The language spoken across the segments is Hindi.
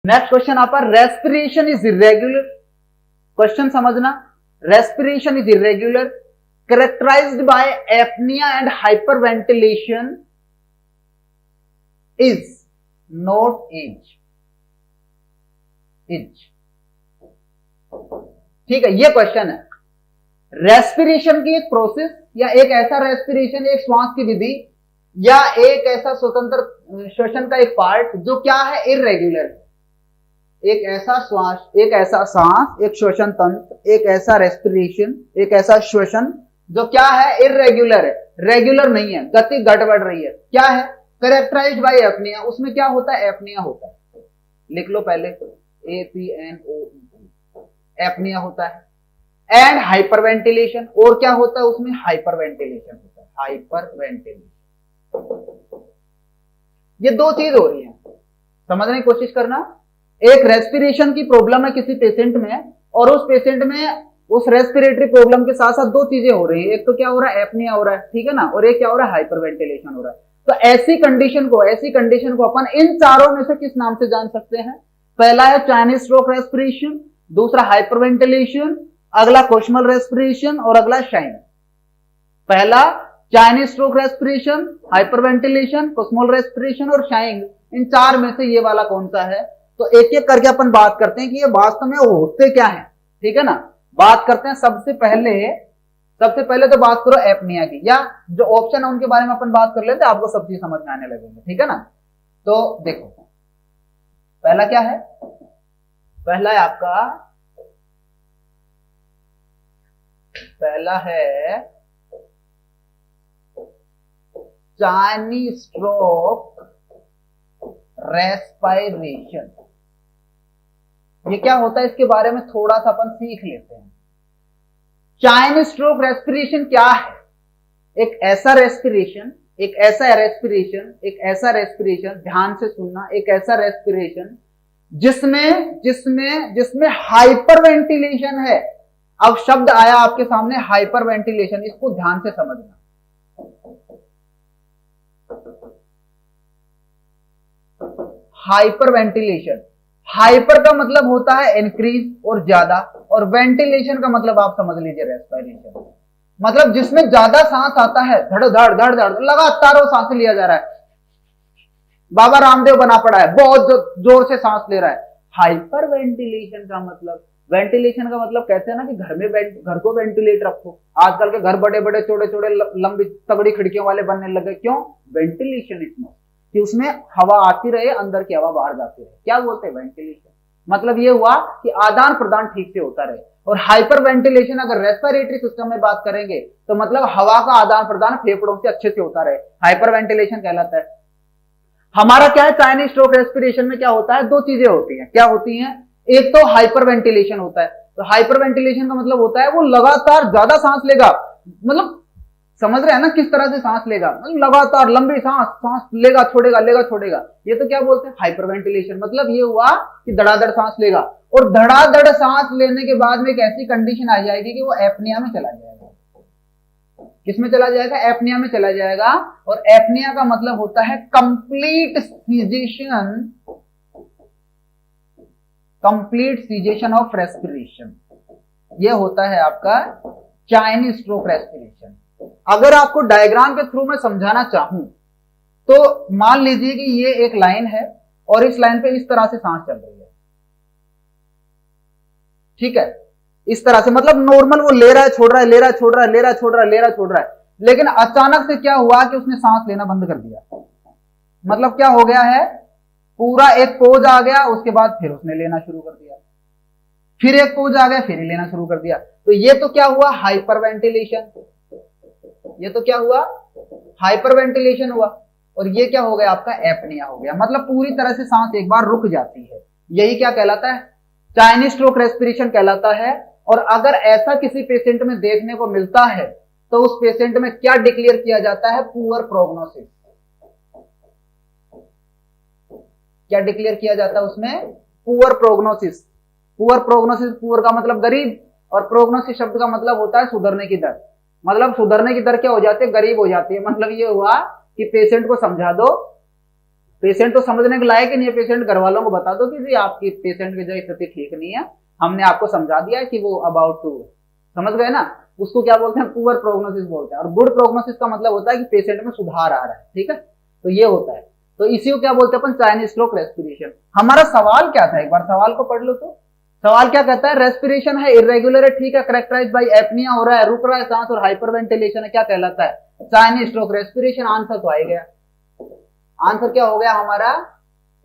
नेक्स्ट क्वेश्चन आपका, रेस्पिरेशन इज इरेग्युलर। क्वेश्चन समझना, respiration is irregular characterised by apnoea and hyperventilation is note as. ठीक है, ये क्वेश्चन है। रेस्पिरेशन की एक प्रोसेस या एक ऐसा रेस्पिरेशन, एक श्वास की विधि या एक ऐसा स्वतंत्र श्वसन का एक पार्ट जो क्या है, इरेग्युलर है। एक ऐसा श्वास, एक ऐसा सांस, एक श्वसन तंत्र, एक ऐसा रेस्पिरेशन, एक ऐसा श्वसन जो क्या है, इरेग्युलर है, रेगुलर नहीं है, गति गड़बड़ रही है। क्या है, कैरेक्टराइज्ड बाय एपनिया। उसमें क्या होता है, एपनिया होता है। लिख लो पहले, APNOE, एपनिया होता है। एंड हाइपरवेंटिलेशन, और क्या होता है उसमें, हाइपरवेंटिलेशन होता है, हाइपरवेंटिलेशन। ये दो चीज हो रही है, समझने की कोशिश करना। एक रेस्पिरेशन की प्रॉब्लम है किसी पेशेंट में, और उस पेशेंट में उस रेस्पिरेटरी प्रॉब्लम के साथ साथ दो चीजें हो रही है। एक तो क्या हो रहा है, एपनिया हो रहा है, ठीक है ना, और एक क्या हो रहा है, हाइपरवेंटिलेशन हो रहा है। तो ऐसी कंडीशन को अपन इन चारों में से किस नाम से जान सकते हैं? पहला है चाइनीज स्ट्रोक रेस्पिरेशन, दूसरा हाइपरवेंटिलेशन, अगला कोस्मल रेस्पिरेशन और अगला शाइन। पहला Cheyne Stokes respiration, hyperventilation, Kussmaul respiration और शाइंग। इन चार में से ये वाला कौन सा है? तो एक एक करके अपन बात करते हैं कि ये वास्तव में होते क्या है, ठीक है ना। बात करते हैं सबसे पहले तो बात करो एपनिया की, या जो ऑप्शन है उनके बारे में अपन बात कर लेते हैं, आपको सब चीज समझ में आने लगेंगे, ठीक है ना। तो देखो, पहला क्या है, पहला है आपका, पहला है चाइनीज स्ट्रोक रेस्पिरेशन। ये क्या होता है, इसके बारे में थोड़ा सा अपन सीख लेते हैं। चाइनीज स्ट्रोक रेस्पिरेशन क्या है? एक ऐसा रेस्पिरेशन, ध्यान से सुनना, एक ऐसा रेस्पिरेशन जिसमें हाइपरवेंटिलेशन है। अब शब्द आया आपके सामने हाइपरवेंटिलेशन, इसको ध्यान से समझना। हाइपरवेंटिलेशन, हाइपर का मतलब होता है इंक्रीज और ज्यादा, और वेंटिलेशन का मतलब आप समझ लीजिए रेस्पिरेशन, मतलब जिसमें ज्यादा सांस आता है, धड़ धड़ धड़ धड़ लगातार वो सांस लिया जा रहा है। बाबा रामदेव बना पड़ा है, बहुत जोर से सांस ले रहा है। हाइपर वेंटिलेशन का मतलब, वेंटिलेशन का मतलब कहते हैं ना कि घर को वेंटिलेट रखो। आजकल के घर बड़े बड़े चौड़े चौड़े लंबी तगड़ी खिड़कियों वाले बनने लगे, क्यों? वेंटिलेशन इसमें, कि उसमें हवा आती रहे, अंदर की हवा बाहर जाती रहे। क्या बोलते हैं, वेंटिलेशन। मतलब ये हुआ कि आदान प्रदान ठीक से होता रहे। और हाइपर वेंटिलेशन अगर रेस्पिरेटरी सिस्टम में बात करेंगे तो मतलब हवा का आदान प्रदान फेफड़ों से अच्छे से होता रहे, हाइपर वेंटिलेशन कहलाता है। हमारा क्या है, चाइनीज स्ट्रोक रेस्पिरेशन में क्या होता है, दो चीजें होती हैं। क्या होती हैं? एक तो हाइपर वेंटिलेशन होता है। तो हाइपर वेंटिलेशन का मतलब होता है वो लगातार ज्यादा सांस लेगा, मतलब समझ रहे हैं ना किस तरह से सांस लेगा, मतलब लगातार लंबी सांस लेगा छोड़ेगा। ये तो क्या बोलते हैं, हाइपरवेंटिलेशन। मतलब ये हुआ कि धड़ाधड़ सांस लेगा, और धड़ाधड़ सांस लेने के बाद में एक ऐसी कंडीशन आ जाएगी कि वो एपनिया में चला जाएगा। किसमें चला जाएगा? एपनिया में चला जाएगा। और एपनिया का मतलब होता है कंप्लीट सीजेशन ऑफ रेस्पिरेशन। ये होता है आपका चाइनीज स्ट्रोक रेस्पिरेशन। अगर आपको डायग्राम के थ्रू में समझाना चाहूं तो मान लीजिए कि ये एक लाइन है और इस लाइन पे इस तरह से सांस चल रही है, ठीक है, इस तरह से, मतलब नॉर्मल वो ले रहा है छोड़ रहा है, ले रहा है छोड़ रहा है, ले रहा है छोड़ रहा है, ले रहा है छोड़ रहा है। लेकिन अचानक से क्या हुआ कि उसने सांस लेना बंद कर दिया। मतलब क्या हो गया है, पूरा एक पोज आ गया, उसके बाद फिर उसने लेना शुरू कर दिया, फिर एक पोज आ गया, फिर ही लेना शुरू कर दिया। तो ये तो क्या हुआ, हाइपरवेंटिलेशन। ये तो क्या हुआ, हाइपरवेंटिलेशन हुआ। और ये क्या हो गया, आपका एपनिया हो गया। मतलब पूरी तरह से सांस एक बार रुक जाती है। यही क्या कहलाता है, चाइनीज स्ट्रोक रेस्पिरेशन कहलाता है। और अगर ऐसा किसी पेशेंट में देखने को मिलता है तो उस पेशेंट में क्या डिक्लेयर किया जाता है, पुअर प्रोग्नोसिस। क्या डिक्लेयर किया जाता है उसमें, पुअर प्रोग्नोसिस। पुअर का मतलब गरीब, और प्रोग्नोसिस शब्द का मतलब होता है सुधरने की दर। मतलब सुधरने की दर क्या हो जाती है, गरीब हो जाती है। मतलब ये हुआ कि पेशेंट को समझा दो पेशेंट तो समझने के लायक ही नहीं है, पेशेंट घर वालों को बता दो कि जी आपकी पेशेंट की जो स्थिति ठीक नहीं है, हमने आपको समझा दिया है कि वो अबाउट टू, समझ गए ना, उसको क्या बोलते हैं, पुअर प्रोग्नोसिस बोलते हैं। और गुड प्रोग्नोसिस का मतलब होता है कि पेशेंट में सुधार आ रहा है, ठीक है, तो ये होता है। तो इसी को क्या बोलते हैं अपन, चाइनीज स्ट्रोक रेस्पिरेशन। हमारा सवाल क्या था, एक बार सवाल को पढ़ लो। तो सवाल क्या कहता है, रेस्पिरेशन है इरेगुलर है, ठीक है, कैरेक्टराइज बाय एपनिया हो रहा है, रुक रहा है सांस, और हाइपरवेंटिलेशन है, क्या कहलाता है, चाइनीज स्ट्रोक रेस्पिरेशन। आंसर तो आ ही गया, आंसर क्या हो गया हमारा,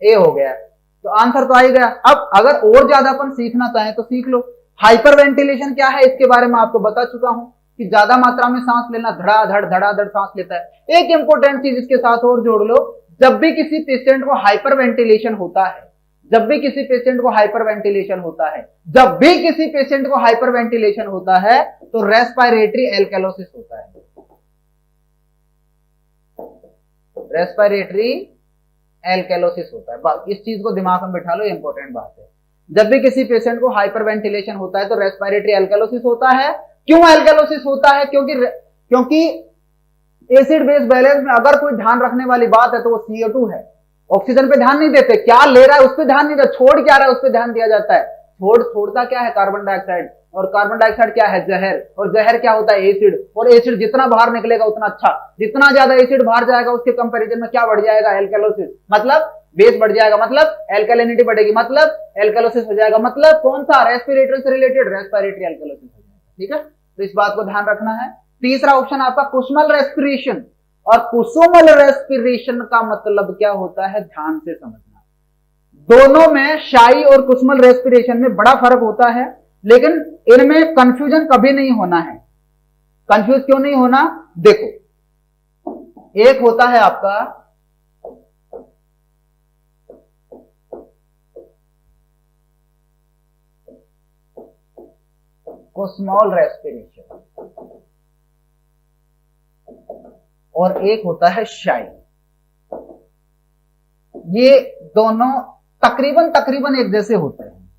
ए हो गया, तो आंसर तो आ ही गया। अब अगर और ज्यादा अपन सीखना चाहें तो सीख लो। हाइपरवेंटिलेशन क्या है, इसके बारे में आपको बता चुका हूं कि ज्यादा मात्रा में सांस लेना, धड़ाधड़ सांस लेता है। एक इंपॉर्टेंट चीज इसके साथ और जोड़ लो, जब भी किसी पेशेंट को हाइपरवेंटिलेशन होता है, जब भी किसी पेशेंट को हाइपरवेंटिलेशन होता है, जब भी किसी पेशेंट को हाइपरवेंटिलेशन होता है, तो रेस्पिरेटरी एल्कलोसिस होता है। रेस्पिरेटरी एल्कलोसिस होता है, बस इस चीज को दिमाग में बिठा लो, इंपॉर्टेंट बात है। जब भी किसी पेशेंट को हाइपरवेंटिलेशन होता है तो रेस्पिरेटरी एल्कलोसिस होता है। क्यों एल्कलोसिस होता है, क्योंकि एसिड बेस बैलेंस में अगर कोई ध्यान रखने वाली बात है तो वो CO2 है। ऑक्सीजन पे ध्यान नहीं देते, क्या ले रहा है उस पर ध्यान नहीं देता, छोड़ क्या रहा है उस पर ध्यान दिया जाता है। छोड़ता क्या है, कार्बन डाइऑक्साइड, और कार्बन डाइऑक्साइड क्या है, जहर, और जहर क्या होता है, एसिड, और एसिड जितना बाहर निकलेगा उतना अच्छा, जितना ज्यादा एसिड बाहर जाएगा उसके कंपैरिजन में क्या बढ़ जाएगा, एल्कलोसिस, मतलब बेस बढ़ जाएगा, मतलब एल्कलिनिटी बढ़ेगी, मतलब एल्कलोसिस हो जाएगा, मतलब कौन सा, रेस्पिरेटरी से रिलेटेड रेस्पिरेटरी एल्कलोसिस हो जाएगा, ठीक है। तो इस बात को ध्यान रखना है। तीसरा ऑप्शन आपका कुसुमल रेस्पिरेशन, और कुसुमल रेस्पिरेशन का मतलब क्या होता है, ध्यान से समझना। दोनों में, शाई और कुसुमल रेस्पिरेशन में बड़ा फर्क होता है, लेकिन इनमें कंफ्यूजन कभी नहीं होना है। कंफ्यूज क्यों नहीं होना, देखो, एक होता है आपका कुसुमल रेस्पिरेशन और एक होता है शाई। ये दोनों तकरीबन एक जैसे होते हैं।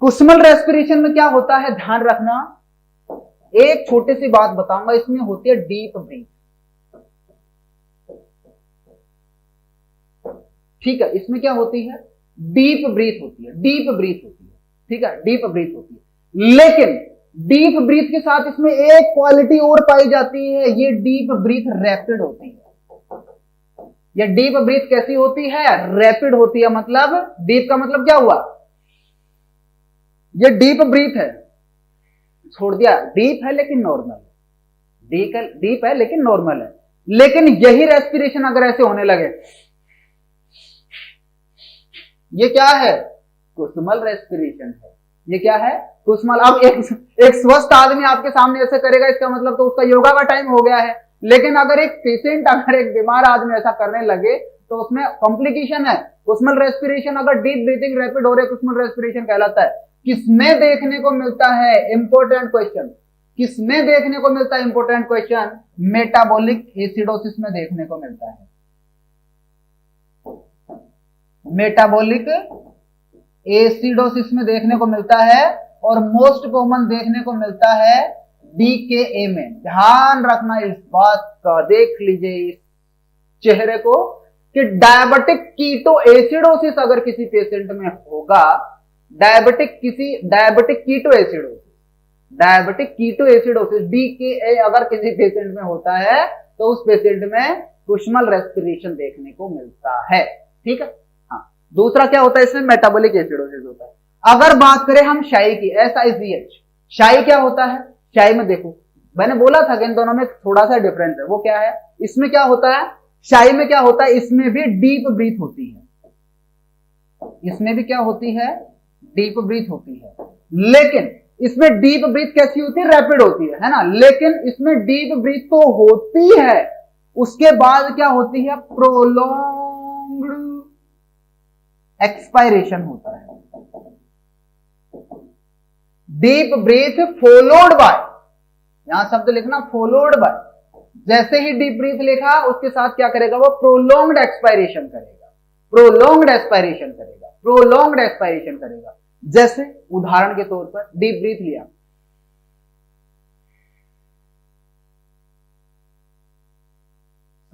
कुसुमल रेस्पिरेशन में क्या होता है, ध्यान रखना, एक छोटी सी बात बताऊंगा, इसमें होती है डीप ब्रीथ, ठीक है, इसमें क्या होती है, डीप ब्रीथ होती है, डीप ब्रीथ होती है, ठीक है, डीप ब्रीथ होती है। लेकिन डीप ब्रीथ के साथ इसमें एक क्वालिटी और पाई जाती है, ये डीप ब्रीथ रैपिड होती है। ये डीप ब्रीथ कैसी होती है, रैपिड होती है। मतलब डीप का मतलब क्या हुआ, ये डीप ब्रीथ है, छोड़ दिया, डीप है लेकिन नॉर्मल, डीप है लेकिन नॉर्मल है। लेकिन यही रेस्पिरेशन अगर ऐसे होने लगे, ये क्या है, कुसुमल रेस्पिरेशन है, ये क्या है, कुसुमल। अब एक स्वस्थ आदमी आपके सामने ऐसे करेगा, इसका मतलब तो उसका योगा का टाइम हो गया है। लेकिन अगर एक पेशेंट, अगर एक बीमार आदमी ऐसा करने लगे तो उसमें कॉम्प्लिकेशन है। कुसुमल रेस्पिरेशन अगर डीप ब्रीथिंग रैपिड हो रही है, कुसुमल रेस्पिरेशन कहलाता है। किसमें देखने को मिलता है, इंपॉर्टेंट क्वेश्चन, किसमें देखने को मिलता है, इंपॉर्टेंट क्वेश्चन, मेटाबॉलिक एसिडोसिस में देखने को मिलता है। मेटाबॉलिक एसिडोसिस में देखने को मिलता है, और मोस्ट कॉमन देखने को मिलता है DKA में। ध्यान रखना इस बात का, देख लीजिए इस चेहरे को, कि डायबिटिक कीटो एसिडोसिस अगर किसी पेशेंट में होगा, डायबिटिक कीटो एसिडोसिस DKA अगर किसी पेशेंट में होता है तो उस पेशेंट में कुसुमल रेस्पिरेशन देखने को मिलता है, ठीक है। हाँ, दूसरा क्या होता है, इसमें मेटाबॉलिक एसिडोसिस होता है। अगर बात करें हम शाई की, SICH, शाई क्या होता है, शाई में देखो, मैंने बोला था कि इन दोनों में थोड़ा सा डिफरेंस है, वो क्या है, इसमें क्या होता है, शाई में क्या होता है, इसमें भी डीप ब्रीथ होती है, इसमें भी क्या होती है, डीप ब्रीथ होती है। लेकिन इसमें डीप ब्रीथ कैसी होती है, रैपिड होती है ना। लेकिन इसमें डीप ब्रीथ तो होती है, उसके बाद क्या होती है, प्रोलॉन्ग्ड एक्सपायरेशन होता है। डीप ब्रीथ फॉलोड बाय, यहां शब्द लिखना फॉलोड बाय, जैसे ही डीप ब्रीथ लिखा उसके साथ क्या करेगा, वो प्रोलॉन्ग्ड एक्सपायरेशन करेगा, प्रोलॉन्ग्ड एक्सपायरेशन करेगा, प्रोलॉन्ग्ड एक्सपायरेशन करेगा। जैसे उदाहरण के तौर पर डीप ब्रीथ लिया,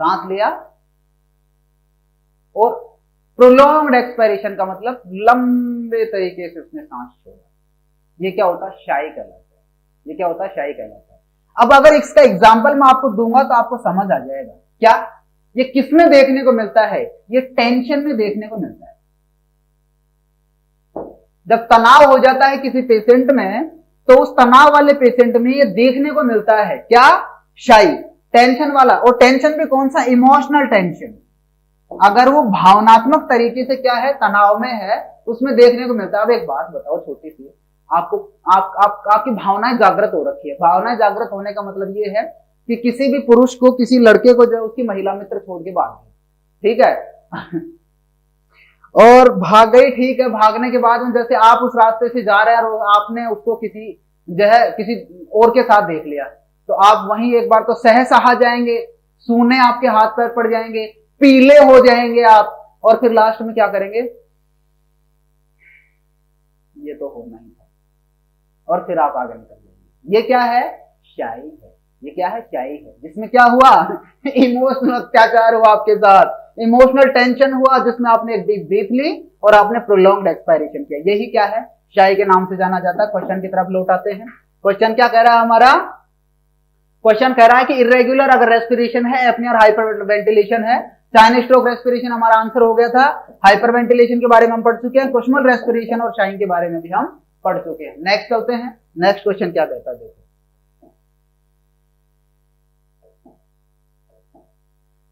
सांस लिया, और प्रोलॉन्ग्ड एक्सपायरेशन का मतलब लंबे तरीके से उसने सांस छोड़ा, ये क्या होता है, शाई कहलाता है। ये क्या होता है, शाई कहलाता है। अब अगर इसका एग्जाम्पल मैं आपको दूंगा तो आपको समझ आ जाएगा। क्या ये किसमें देखने को मिलता है, ये टेंशन में देखने को मिलता है। जब तनाव हो जाता है किसी पेशेंट में तो उस तनाव वाले पेशेंट में ये देखने को मिलता है, क्या, शाई, टेंशन वाला। और टेंशन भी कौन सा, इमोशनल टेंशन। अगर वो भावनात्मक तरीके से क्या है, तनाव में है, उसमें देखने को मिलता है। अब एक बात बताओ छोटी सी, आपको आपकी भावनाएं जागृत हो रखी है। भावनाएं जागृत होने का मतलब ये है कि किसी भी पुरुष को, किसी लड़के को जो उसकी महिला मित्र छोड़ के भाग गई, ठीक है और भाग गई, ठीक है। भागने के बाद में जैसे आप उस रास्ते से जा रहे हैं और आपने उसको किसी जो है किसी और के साथ देख लिया, तो आप वहीं एक बार तो सहसा जाएंगे, सूने आपके हाथ पैर पड़ जाएंगे, पीले हो जाएंगे आप, और फिर लास्ट में क्या करेंगे, ये तो होना ही था, और फिर आप आगे निकल जाएंगे। ये क्या है, शाई है। ये क्या है, शाई है, जिसमें क्या हुआ इमोशनल अत्याचार हुआ आपके साथ, इमोशनल टेंशन हुआ, जिसमें आपने एक डीप ब्रीथ ली और आपने प्रोलॉन्ग्ड एक्सपायरेशन किया। यही क्या है, शाई के नाम से जाना जाता है। क्वेश्चन की तरफ लौट आते हैं। क्वेश्चन क्या कह रहा है हमारा, क्वेश्चन कह रहा है कि इरेगुलर अगर रेस्पिरेशन है, एपनी और हाइपर वेंटिलेशन है, चाइनीज स्ट्रोक रेस्पिरेशन हमारा आंसर हो गया था। हाइपर वेंटिलेशन के बारे में हम पढ़ चुके हैं, कुशमल रेस्पिरेशन और शाइन के बारे में भी हम पढ़ चुके हैं। नेक्स्ट चलते हैं, नेक्स्ट क्वेश्चन क्या कहता है देखो।